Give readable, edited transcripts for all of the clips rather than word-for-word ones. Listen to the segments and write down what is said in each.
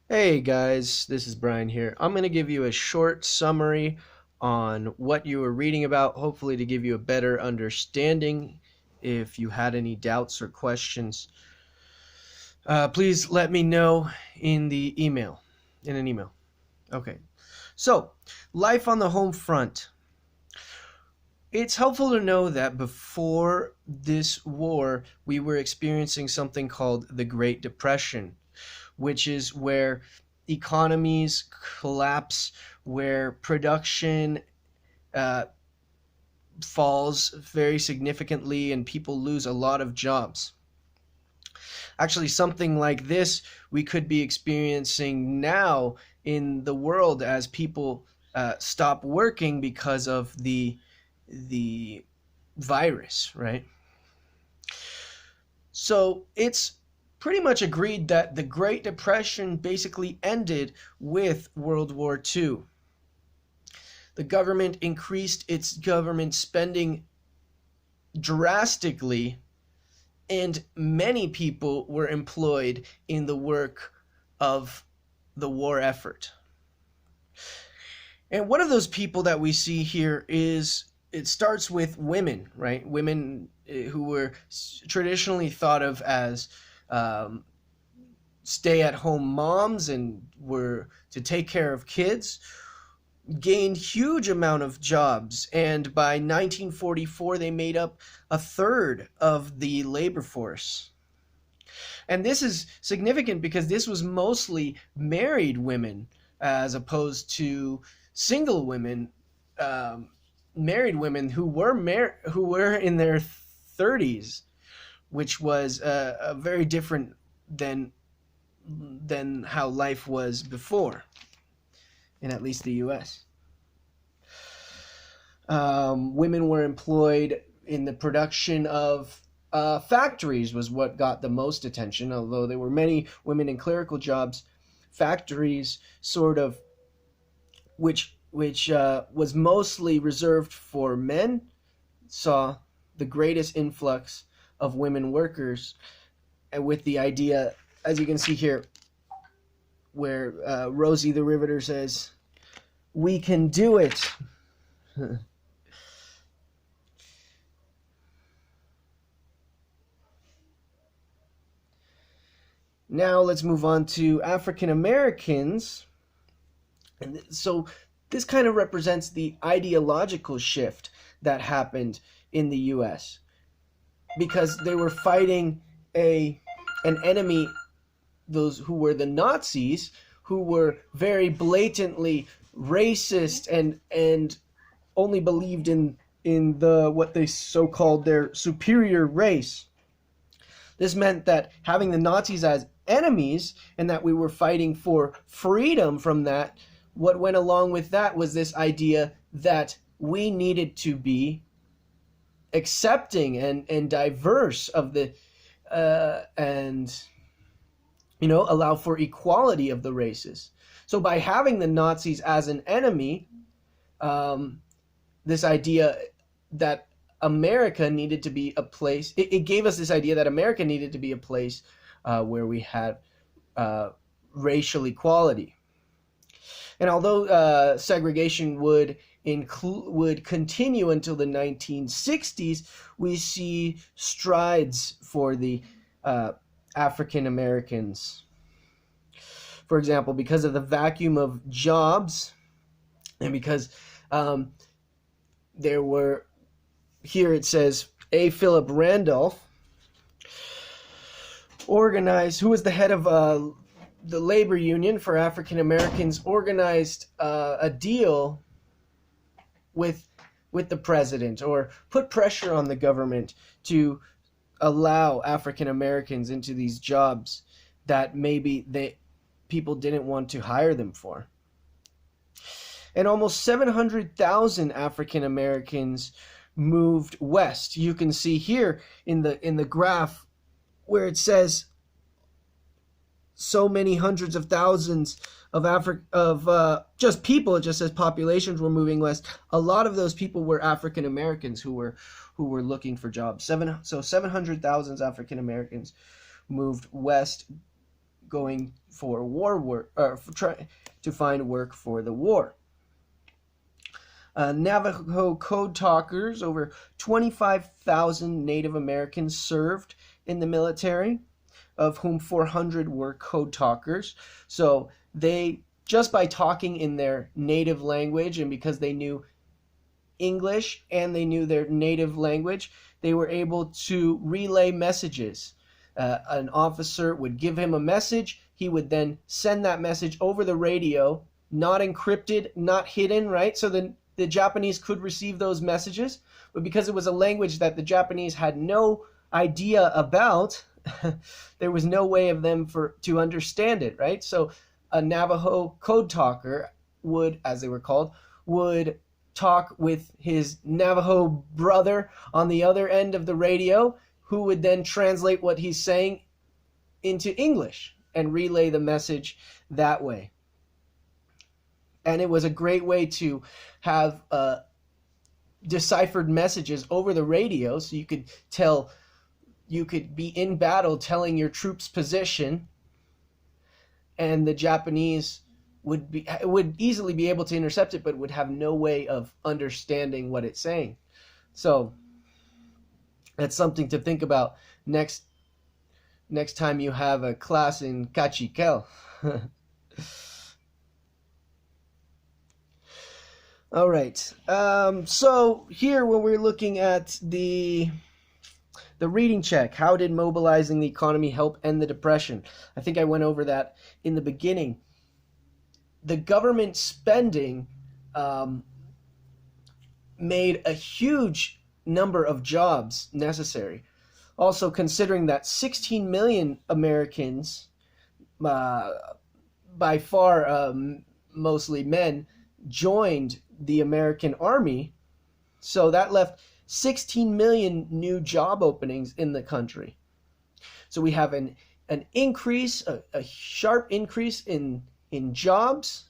Hey guys, this is Brian here. I'm going to give you a short summary on what you were reading about, hopefully to give you a better understanding. If you had any doubts or questions, please let me know in the email, in an email. Okay. So, life on the home front. It's helpful to know that before this war, we were experiencing something called the Great Depression, which is where economies collapse, where production uh, falls very significantly, and people lose a lot of jobs. Actually, something like this we could be experiencing now in the world as people stop working because of the virus, right? So it's pretty much agreed that the Great Depression basically ended with World War II. The government increased its government spending drastically, and many people were employed in the work of the war effort. And one of those people that we see here is it starts with women, right? Women who were traditionally thought of as um, stay at home moms and were to take care of kids gained huge amount of jobs, and by 1944 they made up a third of the labor force. And this is significant because this was mostly married women as opposed to single women, um, married women who were in their 30s, which was very different than how life was before, in at least the U.S. Women were employed in the production of factories was what got the most attention, although there were many women in clerical jobs. Factories sort of, which was mostly reserved for men, saw the greatest influx of women workers, and with the idea, as you can see here, where Rosie the Riveter says, "We can do it." Now let's move on to African Americans. And so this kind of represents the ideological shift that happened in the US because they were fighting a an enemy, those who were the Nazis, who were very blatantly racist and only believed in the what they so called their superior race. This meant that having the Nazis as enemies and that we were fighting for freedom from that, what went along with that was this idea that we needed to be accepting and diverse of the and allow for equality of the races. So by having the Nazis as an enemy, this idea that America needed to be a place. It gave us this idea that America needed to be a place where we had racial equality. And although segregation would continue until the 1960s, we see strides for the African Americans. For example, because of the vacuum of jobs, and because there were, here it says, A. Philip Randolph organized, who was the head of the labor union for African Americans, organized a deal with the president, or put pressure on the government to allow African Americans into these jobs that maybe people didn't want to hire them for. And almost 700,000 African Americans moved west. You can see here in the graph where it says so many hundreds of thousands of just people. It just says populations were moving west. A lot of those people were African Americans who were looking for jobs. 700,000 African Americans moved west, going for war work, or try to find work for the war. Navajo code talkers, over 25,000 Native Americans served in the military, of whom 400 were code talkers. So they, just by talking in their native language, and because they knew English and they knew their native language, they were able to relay messages. An officer would give him a message. He would then send that message over the radio, not encrypted, not hidden, right? So then the Japanese could receive those messages, but because it was a language that the Japanese had no idea about, there was no way of them to understand it, right? So a Navajo code talker would, as they were called, would talk with his Navajo brother on the other end of the radio, who would then translate what he's saying into English and relay the message that way. And it was a great way to have deciphered messages over the radio, so you could be in battle telling your troops' position, and the Japanese would easily be able to intercept it, but would have no way of understanding what it's saying. So that's something to think about next time you have a class in Kachikel. All right. So here, when we're looking at the reading check, how did mobilizing the economy help end the Depression? I think I went over that in the beginning. The government spending made a huge number of jobs necessary. Also, considering that 16 million Americans, by far mostly men, joined the American Army, so that left 16 million new job openings in the country. So we have an increase, a sharp increase in jobs,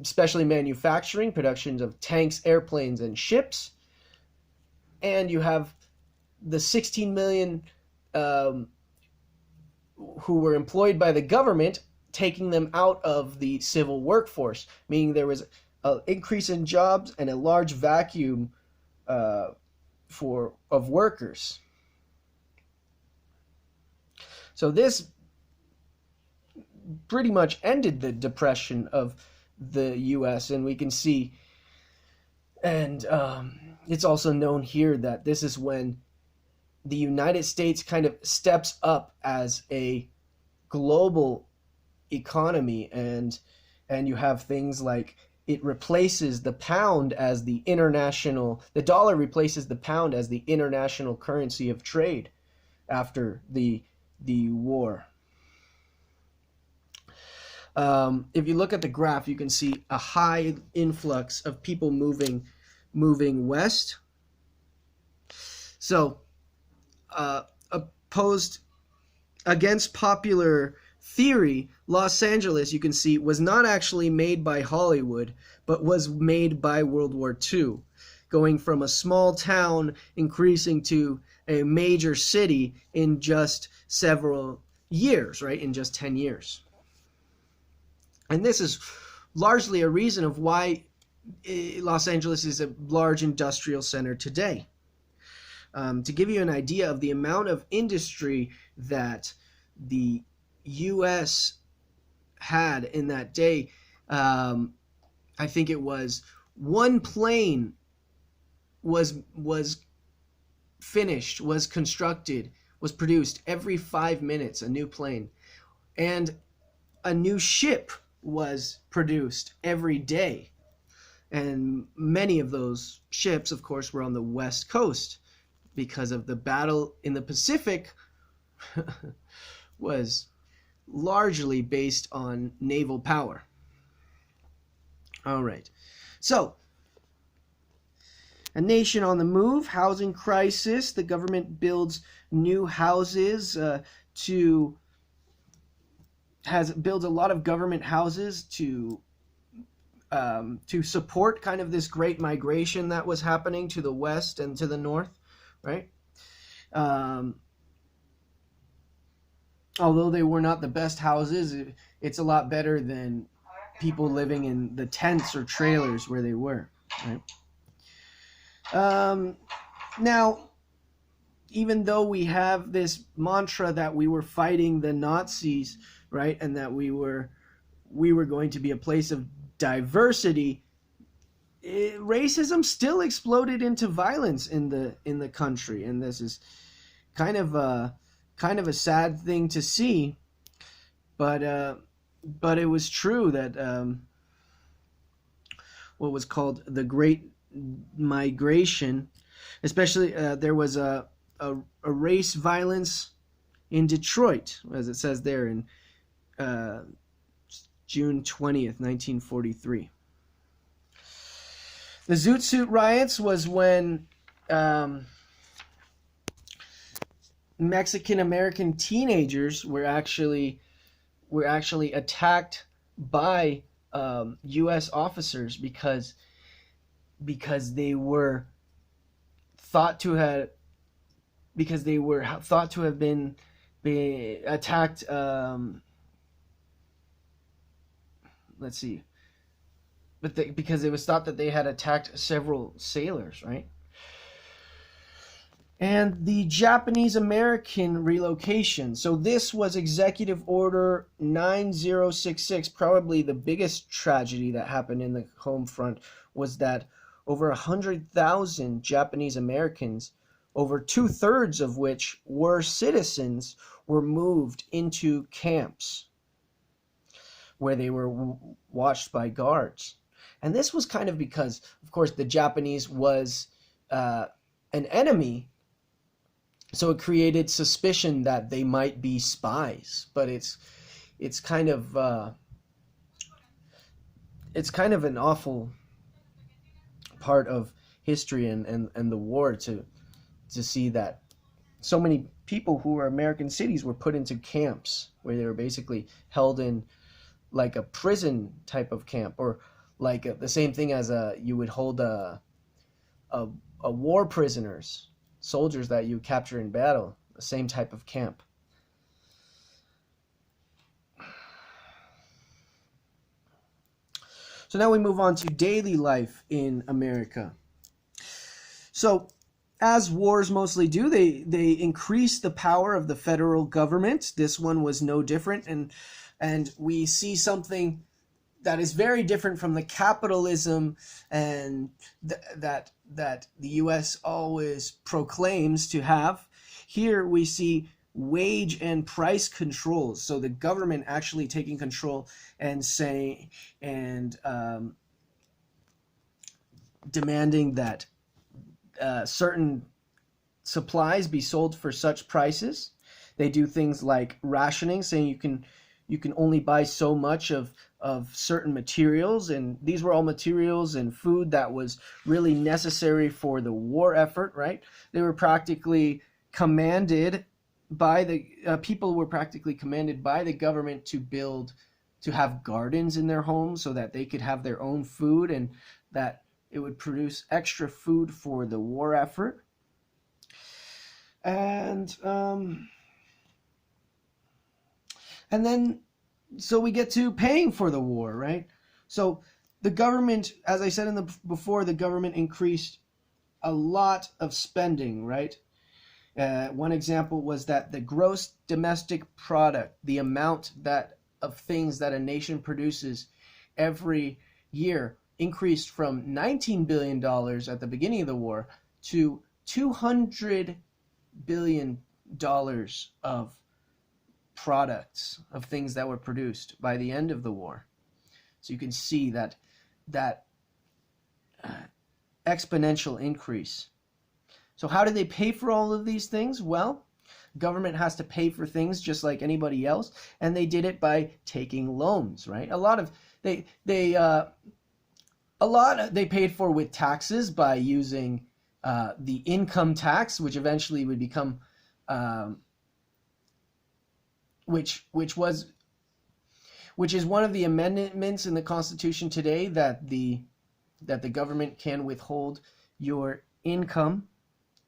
especially manufacturing, productions of tanks, airplanes, and ships. And you have the 16 million who were employed by the government, taking them out of the civil workforce, meaning there was an increase in jobs and a large vacuum of workers. So this pretty much ended the Depression of the U.S., and we can see, and it's also known here that this is when the United States kind of steps up as a global economy, and you have things like it replaces the pound as the dollar replaces the pound as the international currency of trade after the war. If you look at the graph, you can see a high influx of people moving west. So opposed against popular theory, Los Angeles, you can see, was not actually made by Hollywood, but was made by World War II, going from a small town increasing to a major city in just several years, right? In just 10 years. And this is largely a reason of why Los Angeles is a large industrial center today. To give you an idea of the amount of industry that the U.S. had in that day, I think it was one plane was finished, was constructed, was produced every 5 minutes, a new plane. And a new ship was produced every day. And many of those ships, of course, were on the West Coast, because of the battle in the Pacific was largely based on naval power. All right. So, a nation on the move, housing crisis. The government builds new houses builds a lot of government houses to support kind of this great migration that was happening to the west and to the north, right? although they were not the best houses, it's a lot better than people living in the tents or trailers where they were, right? Now, even though we have this mantra that we were fighting the Nazis, right, and that we were going to be a place of diversity, racism still exploded into violence in the country, and this is kind of a sad thing to see, but it was true that what was called the Great Migration, especially there was a race violence in Detroit, as it says there in June 20th, 1943. The Zoot Suit riots was when Mexican American teenagers were actually attacked by U.S. officers because they were thought to have been attacked. Let's see. But because it was thought that they had attacked several sailors, right? And the Japanese American relocation. So this was Executive Order 9066. Probably the biggest tragedy that happened in the home front was that over 100,000 Japanese Americans, over 2/3 of which were citizens, were moved into camps where they were watched by guards. And this was kind of because, of course, the Japanese was an enemy, so it created suspicion that they might be spies. But it's kind of an awful part of history and the war to see that so many people who were American cities were put into camps where they were basically held in like a prison type of camp, or like the same thing as you would hold a war prisoners, soldiers that you capture in battle, the same type of camp. So now we move on to daily life in America. So as wars mostly do, they increase the power of the federal government. This one was no different, and we see something that is very different from the capitalism and that the U.S. always proclaims to have. Here we see wage and price controls. So the government actually taking control and demanding that certain supplies be sold for such prices. They do things like rationing, saying you can only buy so much of certain materials, and these were all materials and food that was really necessary for the war effort, right? They were practically commanded by the people were practically commanded by the government to have gardens in their homes so that they could have their own food, and that it would produce extra food for the war effort. And then, so we get to paying for the war, right? So the government, as I said before, the government increased a lot of spending, right? One example was that the gross domestic product, the amount of things that a nation produces every year, increased from $19 billion at the beginning of the war to $200 billion of products, of things that were produced by the end of the war. So you can see that exponential increase. So how do they pay for all of these things? Well, government has to pay for things just like anybody else, and they did it by taking loans, right? They paid for with taxes by using the income tax, which eventually would become which is one of the amendments in the Constitution today, that the government can withhold your income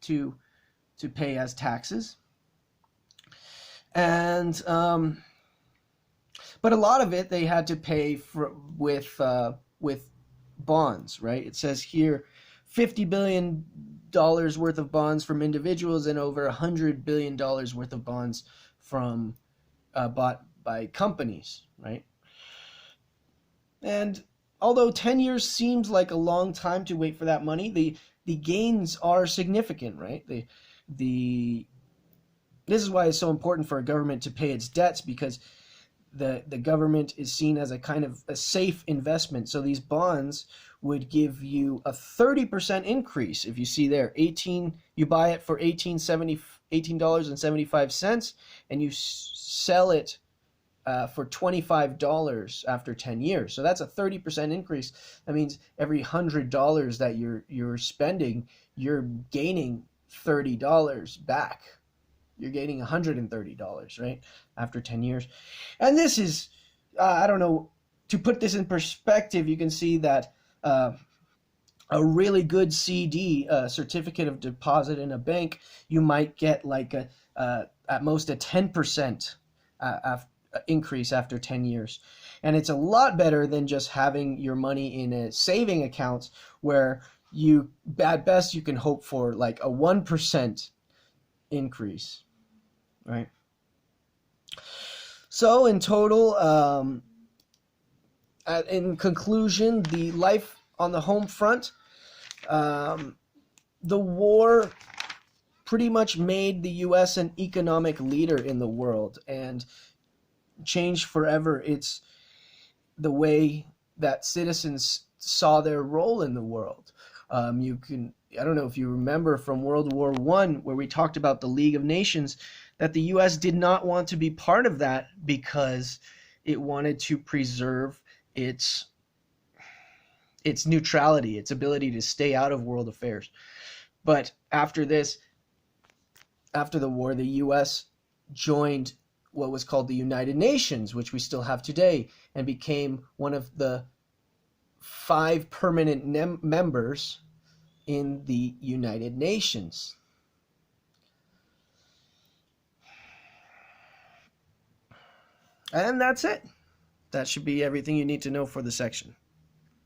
to pay as taxes. And but a lot of it they had to pay with bonds, right? It says here $50 billion worth of bonds from individuals and over $100 billion worth of bonds from bought by companies, right? And although 10 years seems like a long time to wait for that money, the gains are significant, right? The This is why it's so important for a government to pay its debts, because the government is seen as a kind of a safe investment. So these bonds would give you a 30% increase. If you see there, you buy it for $18.75, and you sell it for $25 after 10 years. So that's a 30% increase. That means every $100 that you're spending, you're gaining $30 back. You're gaining $130, right, after 10 years. And this is, I don't know, to put this in perspective, you can see that a really good CD, certificate of deposit in a bank, you might get like at most a 10% increase after 10 years. And it's a lot better than just having your money in a saving account where at best you can hope for like a 1% increase, right? So in total, in conclusion, the life on the home front, the war pretty much made the U.S. an economic leader in the world and changed forever the way that citizens saw their role in the world. I don't know if you remember from World War I, where we talked about the League of Nations, that the U.S. did not want to be part of that because it wanted to preserve its neutrality, its ability to stay out of world affairs. But after the war, the U.S. joined what was called the United Nations, which we still have today, and became one of the 5 permanent members in the United Nations. And that's it. That should be everything you need to know for the section.